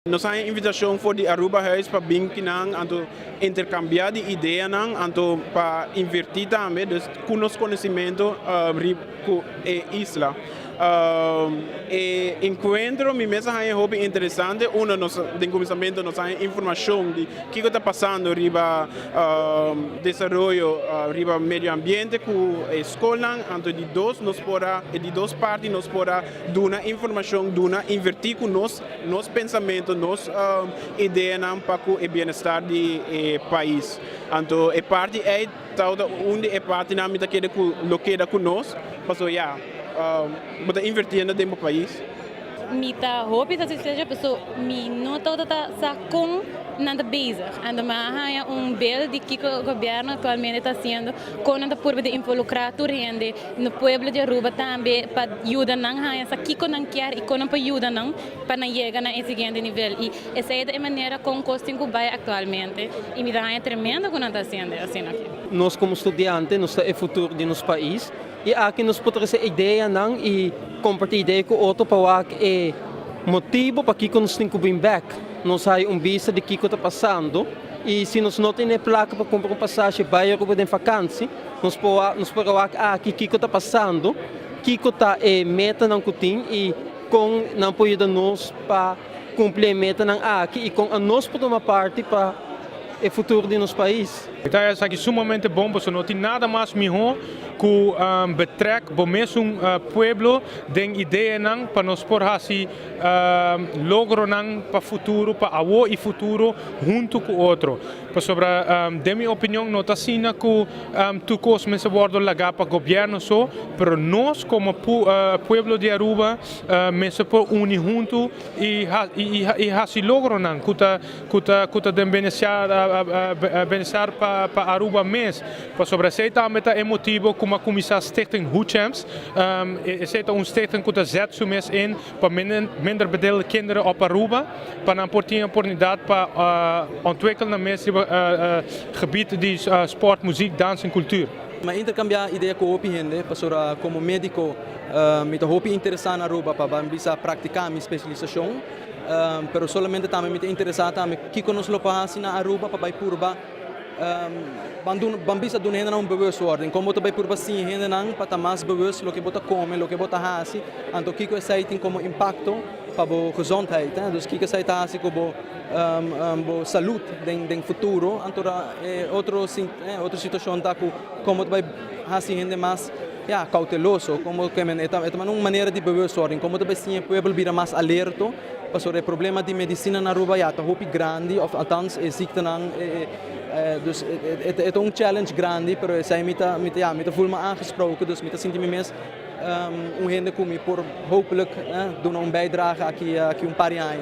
Nós temos invitação para o Aruba Huis para vir aqui intercambiar de ideias para invertir também com nosso conhecimento com a isla. Encontro mi mesa é hobby interessante. De começamento nós temos informação de o que está passando riba desenvolvimento riba meio ambiente com a escola. Então de duas partes nós podemos dar informação, invertir com nosso pensamento, nossa ideia para o bem-estar do país. Então a parte é onde a parte na mitad queda conosco, porque bota invertindo dentro do país. Mita hobby dat seja pessoa mi não toda tá com nada bezig en maar há beeld de que o governo atualmente está fazendo com nada por de involucrar a gente no pueblo de Aruba também para ajudar não há essa que com não quer e com não para ajudar não para chegar na seguinte nível e essa é a maneira com costing que vai atualmente e me dá tremenda com não está fazendo assim aqui. Nós como estudiantes nós é o futuro de nosso país e aqui nós podemos ter ideia não e compartilhar ideia com outro para que é motivo para que nós temos que vir back. Nós temos vista de que está passando e se nós não temos placa para comprar passagem para ir para vacância, nós podemos aqui que está passando, que está meta não tem e com não pode nós para cumprir a meta não aqui e com a nós podemos parte para o futuro de nosso país. Então é aqui sumamente bom, porque não tem nada mais melhor que betrekken bij mesmo pueblo den ideia não para nós por assim logro não para futuro para avô e futuro junto com outro. Para sobre de minha opinião não está assim que tu coisas me se bordo lagar para governo só, pero nós como pueblo de Aruba me se por unir junto e assim logro não kuta den beneficiar para Aruba mês. Para sobre esse também é motivo como a comissão Stichting Hoedchamps. É uma stichting que zet zo mes in para minder bedeelde kinderen op Aruba. Para een oportunidade para ontwikkelen mensen gebied die sport, muziek, dans en cultuur. Maar intercambiar ideia com o gente, para como médico, me está hobby interessante na Aruba para bisa praticar minha especialização. Pero solamente também me está interessado também que conosco para na Aruba para vai purba bambisa doen hen bewustwording. Como também por assim hen não para mais bewust lo que bota come, lo que bota hasi, anto kiko sai tem como impacto para a gezondheid, dus kiko sai tá assim como saúde den futuro, anto outra situação tá como também hasi hen mais cauteloso, como que é uma maneira de bewustwording, como também sim o pueblo vira mais alerto. Para o problema de medicina na Aruba está muito grande, of althans é ziekte dus het is een challenge grande, pero zij met voel me aangesproken, dus met sinti me mes gente como por hopelijk doen een bijdrage aqui um paar jaar.